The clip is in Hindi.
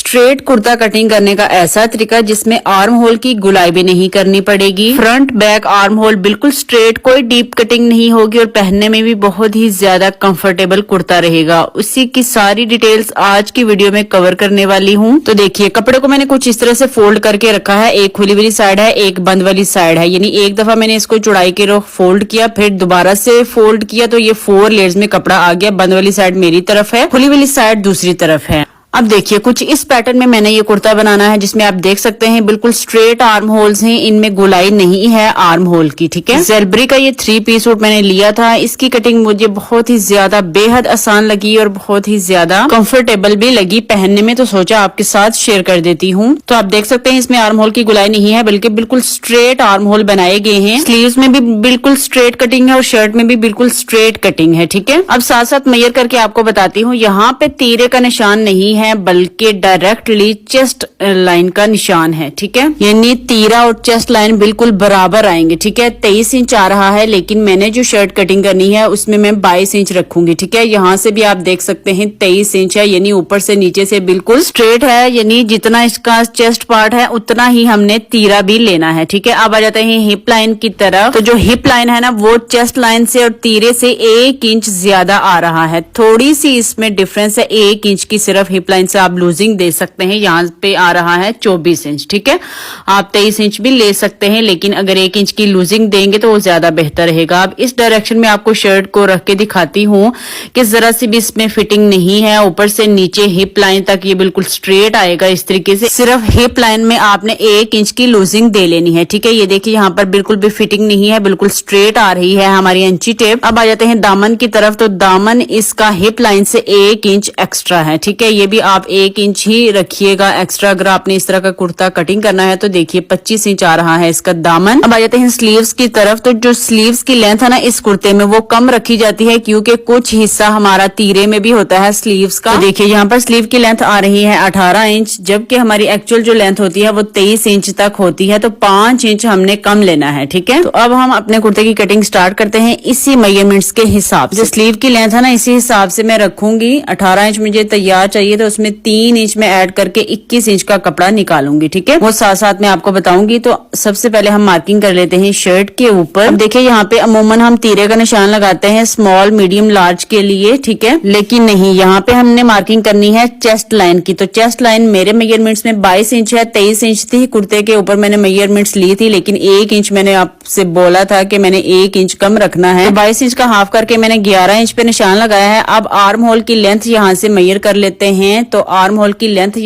स्ट्रेट कुर्ता कटिंग करने का ऐसा तरीका जिसमें आर्म होल की गुलाई भी नहीं करनी पड़ेगी। फ्रंट बैक आर्म होल बिल्कुल स्ट्रेट, कोई डीप कटिंग नहीं होगी और पहनने में भी बहुत ही ज्यादा कंफर्टेबल कुर्ता रहेगा। उसी की सारी डिटेल्स आज की वीडियो में कवर करने वाली हूँ। तो देखिए, कपड़े को मैंने कुछ इस तरह से फोल्ड करके रखा है। एक खुली वाली साइड है, एक बंद वाली साइड है, यानी एक दफा मैंने इसको चौड़ाई के रुख फोल्ड किया, फिर दोबारा से फोल्ड किया तो ये 4 लेयर्स में कपड़ा आ गया। बंद वाली साइड मेरी तरफ है, खुली वाली साइड दूसरी तरफ है। अब देखिए, कुछ इस पैटर्न में मैंने ये कुर्ता बनाना है जिसमें आप देख सकते हैं बिल्कुल स्ट्रेट आर्म होल्स हैं, इनमें गोलाई नहीं है आर्म होल की। ठीक है, ज़ेलबरी का ये 3 पीस सूट मैंने लिया था। इसकी कटिंग मुझे बहुत ही ज्यादा बेहद आसान लगी और बहुत ही ज्यादा कंफर्टेबल भी लगी पहनने में, तो सोचा आपके साथ शेयर कर देती हूँ। तो आप देख सकते हैं इसमें आर्म होल की गोलाई नहीं है, बल्कि बिल्कुल स्ट्रेट आर्म होल बनाए गए हैं। स्लीव्स में भी बिल्कुल स्ट्रेट कटिंग है और शर्ट में भी बिल्कुल स्ट्रेट कटिंग है। ठीक है, अब साथ साथ मेजर करके आपको बताती हूँ। यहाँ पे तीरे का निशान नहीं है, बल्कि डायरेक्टली चेस्ट लाइन का निशान है। ठीक है, यानी तीरा और चेस्ट लाइन बिल्कुल बराबर आएंगे। ठीक है, 23 इंच आ रहा है, लेकिन मैंने जो शर्ट कटिंग करनी है उसमें मैं 22 इंच रखूंगी। ठीक है, यहाँ से भी आप देख सकते हैं 23 इंच है, यानी ऊपर से नीचे से बिल्कुल स्ट्रेट है, यानी जितना इसका चेस्ट पार्ट है उतना ही हमने तीरा भी लेना है। ठीक है, अब आ जाते हैं हिप लाइन की तरफ। तो जो हिप लाइन है ना, वो चेस्ट लाइन से और तीरे से 1 इंच ज्यादा आ रहा है। थोड़ी सी इसमें डिफरेंस है, 1 इंच की सिर्फ हिप लाइन से आप लूजिंग दे सकते हैं। यहाँ पे आ रहा है 24 इंच। ठीक है, आप 23 इंच भी ले सकते हैं, लेकिन अगर 1 इंच की लूजिंग देंगे तो वो ज्यादा बेहतर रहेगा। अब इस डायरेक्शन में आपको शर्ट को रख के दिखाती हूँ कि जरा सी भी इसमें फिटिंग नहीं है। ऊपर से नीचे हिप लाइन तक ये बिल्कुल स्ट्रेट आएगा इस तरीके से। सिर्फ हिप लाइन में आपने 1 इंच की लूजिंग दे लेनी है। ठीक है, ये देखिए यहाँ पर बिल्कुल भी फिटिंग नहीं है, बिल्कुल स्ट्रेट आ रही है हमारी इंची टेप। अब आ जाते हैं दामन की तरफ। तो दामन इसका हिप लाइन से 1 इंच एक्स्ट्रा है। ठीक है, ये भी आप 1 इंच ही रखिएगा एक्स्ट्रा। अगर आपने इस तरह का कुर्ता कटिंग करना है तो देखिए 25 इंच आ रहा है इसका दामन। अब आ जाते हैं स्लीव्स की तरफ। तो जो स्लीव्स की लेंथ है ना इस कुर्ते में, वो कम रखी जाती है क्योंकि कुछ हिस्सा हमारा तीरे में भी होता है स्लीव्स का। तो देखिए यहाँ पर स्लीव की लेंथ आ रही है 18 इंच, जबकि हमारी एक्चुअल जो लेंथ होती है वो 23 इंच तक होती है। तो 5 इंच हमने कम लेना है। ठीक है, तो अब हम अपने कुर्ते की कटिंग स्टार्ट करते हैं इसी मेजरमेंट्स के हिसाब से। जो स्लीव की लेंथ है ना इसी हिसाब से मैं रखूंगी। 18 इंच मुझे तैयार चाहिए, तो उसमें 3 इंच में ऐड करके 21 इंच का कपड़ा निकालूंगी। ठीक है, वो साथ साथ में आपको बताऊंगी। तो सबसे पहले हम मार्किंग कर लेते हैं शर्ट के ऊपर। अब देखिए यहाँ पे अमूमन हम तीरे का निशान लगाते हैं स्मॉल, मीडियम, लार्ज के लिए। ठीक है, लेकिन नहीं, यहाँ पे हमने मार्किंग करनी है चेस्ट लाइन की। तो चेस्ट लाइन मेरे मेजरमेंट्स में 22 इंच है। 23 इंच थी कुर्ते के ऊपर मैंने मेजरमेंट्स ली थी, लेकिन 1 इंच मैंने आपसे बोला था कि मैंने 1 इंच कम रखना है। तो 22 इंच का हाफ करके मैंने 11 इंच पे निशान लगाया है। अब आर्म होल की लेंथ यहाँ से मेजर कर लेते हैं। तो आर्म होल की लेंथ